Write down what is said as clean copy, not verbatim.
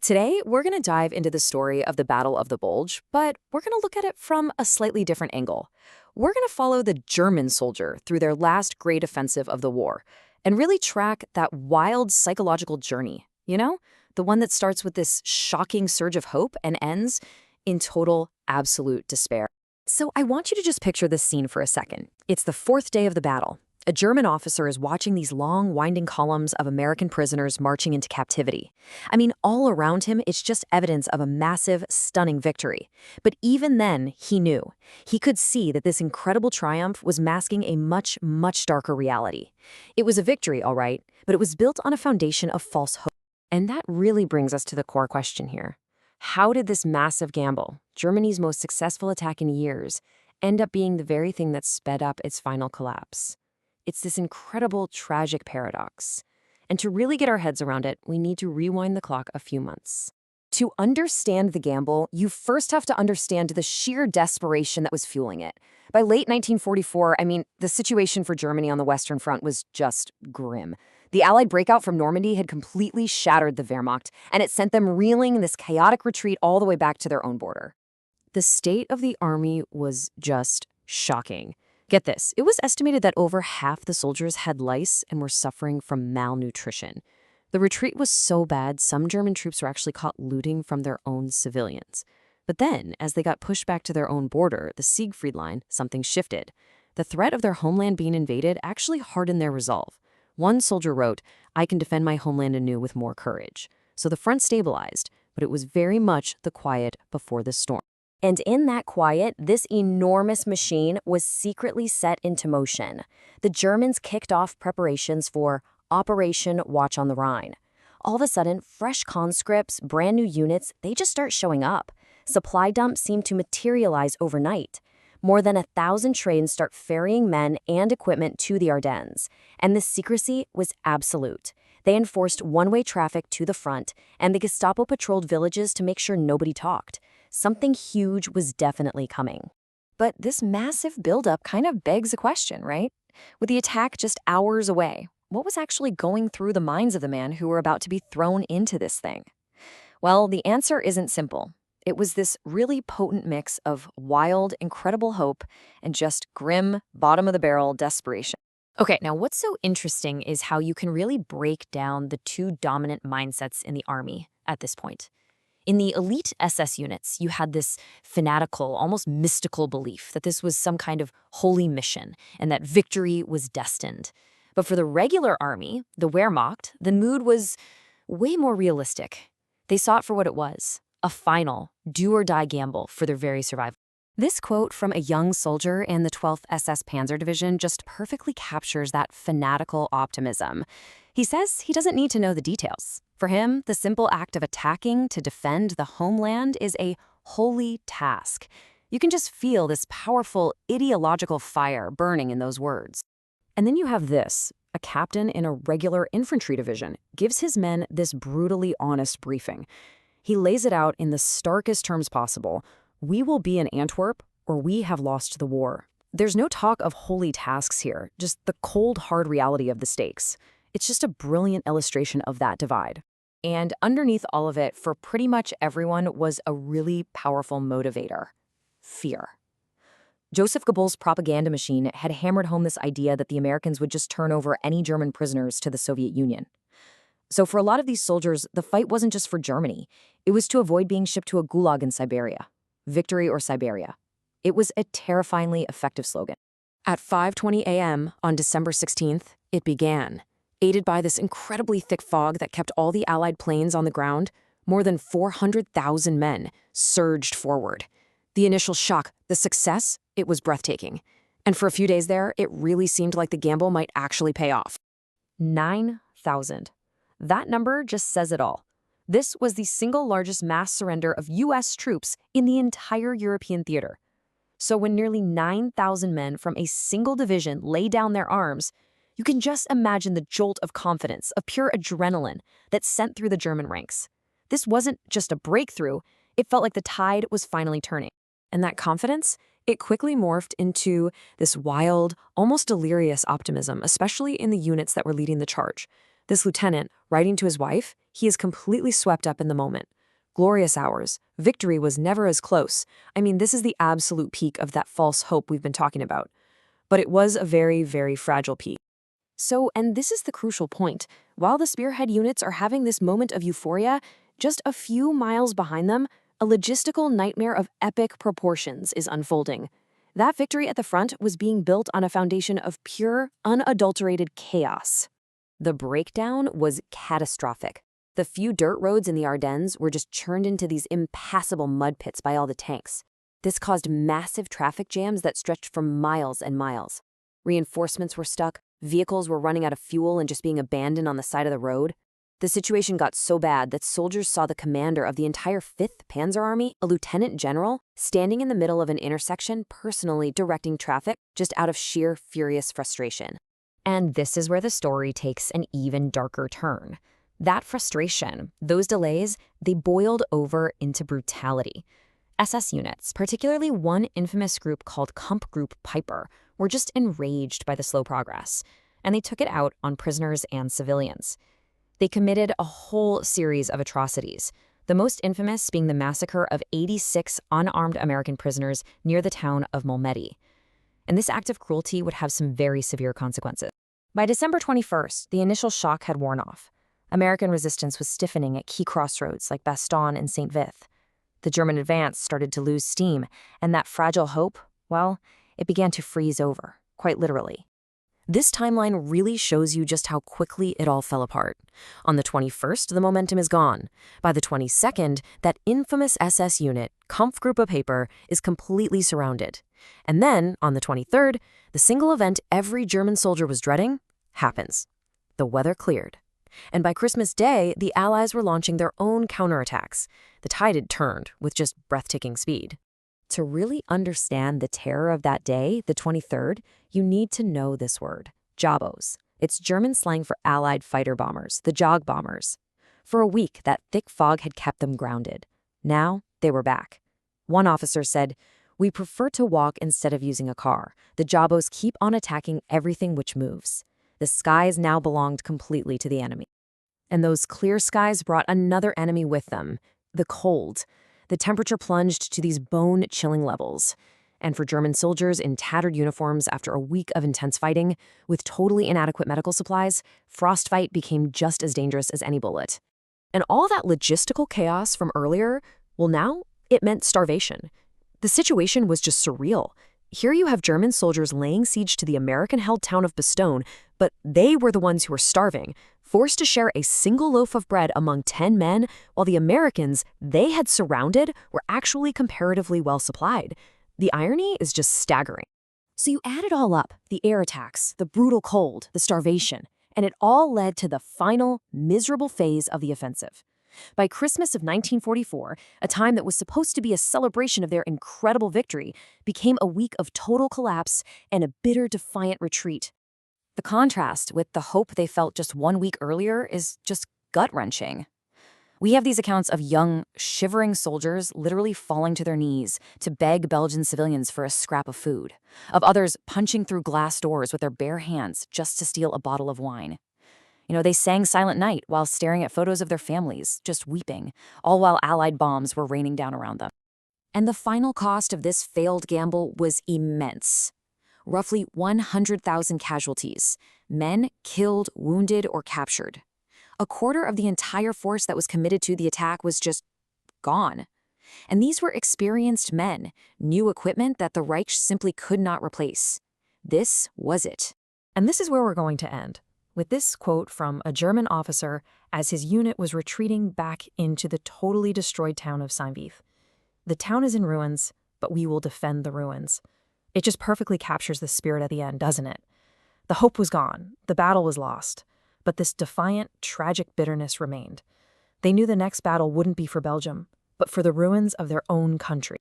Today, we're going to dive into the story of the Battle of the Bulge, but we're going to look at it from a slightly different angle. We're going to follow the German soldier through their last great offensive of the war and really track that wild psychological journey, the one that starts with this shocking surge of hope and ends in total, absolute despair. So I want you to just picture this scene for a second. It's the fourth day of the battle. A German officer is watching these long, winding columns of American prisoners marching into captivity. I mean, all around him, it's just evidence of a massive, stunning victory. But even then, he knew. He could see that this incredible triumph was masking a much, much darker reality. It was a victory, all right, but it was built on a foundation of false hope. And that really brings us to the core question here. How did this massive gamble, Germany's most successful attack in years, end up being the very thing that sped up its final collapse? It's this incredible, tragic paradox. And to really get our heads around it, we need to rewind the clock a few months. To understand the gamble, you first have to understand the sheer desperation that was fueling it. By late 1944, the situation for Germany on the Western Front was just grim. The Allied breakout from Normandy had completely shattered the Wehrmacht, and it sent them reeling in this chaotic retreat all the way back to their own border. The state of the army was just shocking. Get this, it was estimated that over half the soldiers had lice and were suffering from malnutrition. The retreat was so bad, some German troops were actually caught looting from their own civilians. But then, as they got pushed back to their own border, the Siegfried Line, something shifted. The threat of their homeland being invaded actually hardened their resolve. One soldier wrote, "I can defend my homeland anew with more courage." So the front stabilized, but it was very much the quiet before the storm. And in that quiet, this enormous machine was secretly set into motion. The Germans kicked off preparations for Operation Watch on the Rhine. All of a sudden, fresh conscripts, brand new units, they just start showing up. Supply dumps seem to materialize overnight. More than 1,000 trains start ferrying men and equipment to the Ardennes. And the secrecy was absolute. They enforced one-way traffic to the front, and the Gestapo patrolled villages to make sure nobody talked. Something huge was definitely coming. But this massive buildup kind of begs a question, right? With the attack just hours away, what was actually going through the minds of the men who were about to be thrown into this thing? Well, the answer isn't simple. It was this really potent mix of wild, incredible hope and just grim, bottom-of-the-barrel desperation. Okay, now what's so interesting is how you can really break down the two dominant mindsets in the army at this point. In the elite SS units, you had this fanatical, almost mystical belief that this was some kind of holy mission and that victory was destined. But for the regular army, the Wehrmacht, the mood was way more realistic. They saw it for what it was, a final, do-or-die gamble for their very survival. This quote from a young soldier in the 12th SS Panzer Division just perfectly captures that fanatical optimism. He says he doesn't need to know the details. For him, the simple act of attacking to defend the homeland is a holy task. You can just feel this powerful ideological fire burning in those words. And then you have this. A captain in a regular infantry division gives his men this brutally honest briefing. He lays it out in the starkest terms possible. We will be in Antwerp, or we have lost the war. There's no talk of holy tasks here, just the cold, hard reality of the stakes. It's just a brilliant illustration of that divide. And underneath all of it, for pretty much everyone, was a really powerful motivator: fear. Joseph Goebbels' propaganda machine had hammered home this idea that the Americans would just turn over any German prisoners to the Soviet Union. So for a lot of these soldiers, the fight wasn't just for Germany. It was to avoid being shipped to a gulag in Siberia. Victory or Siberia. It was a terrifyingly effective slogan. At 5:20 a.m. on December 16th, it began. Aided by this incredibly thick fog that kept all the Allied planes on the ground, more than 400,000 men surged forward. The initial shock, the success, it was breathtaking. And for a few days there, it really seemed like the gamble might actually pay off. 9,000. That number just says it all. This was the single largest mass surrender of U.S. troops in the entire European theater. So when nearly 9,000 men from a single division lay down their arms, you can just imagine the jolt of confidence, of pure adrenaline that sent through the German ranks. This wasn't just a breakthrough, it felt like the tide was finally turning. And that confidence, it quickly morphed into this wild, almost delirious optimism, especially in the units that were leading the charge. This lieutenant, writing to his wife, he is completely swept up in the moment. Glorious hours. Victory was never as close. I mean, this is the absolute peak of that false hope we've been talking about. But it was a very, very fragile peak. So, and this is the crucial point. While the spearhead units are having this moment of euphoria, just a few miles behind them, a logistical nightmare of epic proportions is unfolding. That victory at the front was being built on a foundation of pure, unadulterated chaos. The breakdown was catastrophic. The few dirt roads in the Ardennes were just churned into these impassable mud pits by all the tanks. This caused massive traffic jams that stretched for miles and miles. Reinforcements were stuck, vehicles were running out of fuel and just being abandoned on the side of the road. The situation got so bad that soldiers saw the commander of the entire 5th Panzer Army, a lieutenant general, standing in the middle of an intersection personally directing traffic just out of sheer furious frustration. And this is where the story takes an even darker turn. That frustration, those delays, they boiled over into brutality. SS units, particularly one infamous group called Kampfgruppe Piper, were just enraged by the slow progress, and they took it out on prisoners and civilians. They committed a whole series of atrocities, the most infamous being the massacre of 86 unarmed American prisoners near the town of momentary. And this act of cruelty would have some very severe consequences. By December 21st, the initial shock had worn off. American resistance was stiffening at key crossroads like Bastogne and St. Vith. The German advance started to lose steam, and that fragile hope, well, it began to freeze over, quite literally. This timeline really shows you just how quickly it all fell apart. On the 21st, the momentum is gone. By the 22nd, that infamous SS unit, Kampfgruppe Piper, is completely surrounded. And then, on the 23rd, the single event every German soldier was dreading happens. The weather cleared. And by Christmas Day, the Allies were launching their own counterattacks. The tide had turned with just breathtaking speed. To really understand the terror of that day, the 23rd, you need to know this word, Jabos. It's German slang for Allied fighter bombers, the Jog bombers. For a week, that thick fog had kept them grounded. Now, they were back. One officer said, "We prefer to walk instead of using a car. The Jabos keep on attacking everything which moves." The skies now belonged completely to the enemy. And those clear skies brought another enemy with them, the cold. The temperature plunged to these bone-chilling levels. And for German soldiers in tattered uniforms after a week of intense fighting, with totally inadequate medical supplies, frostbite became just as dangerous as any bullet. And all that logistical chaos from earlier, well now, it meant starvation. The situation was just surreal. Here you have German soldiers laying siege to the American-held town of Bastogne, but they were the ones who were starving, forced to share a single loaf of bread among 10 men, while the Americans they had surrounded were actually comparatively well supplied. The irony is just staggering. So you add it all up, the air attacks, the brutal cold, the starvation, and it all led to the final, miserable phase of the offensive. By Christmas of 1944, a time that was supposed to be a celebration of their incredible victory became a week of total collapse and a bitter, defiant retreat. The contrast with the hope they felt just 1 week earlier is just gut-wrenching. We have these accounts of young, shivering soldiers literally falling to their knees to beg Belgian civilians for a scrap of food, of others punching through glass doors with their bare hands just to steal a bottle of wine. They sang Silent Night while staring at photos of their families, just weeping, all while Allied bombs were raining down around them. And the final cost of this failed gamble was immense. Roughly 100,000 casualties, men killed, wounded, or captured. A quarter of the entire force that was committed to the attack was just gone. And these were experienced men, new equipment that the Reich simply could not replace. This was it. And this is where we're going to end, with this quote from a German officer as his unit was retreating back into the totally destroyed town of St. Vith. "The town is in ruins, but we will defend the ruins." It just perfectly captures the spirit at the end, doesn't it? The hope was gone, the battle was lost, but this defiant, tragic bitterness remained. They knew the next battle wouldn't be for Belgium, but for the ruins of their own country.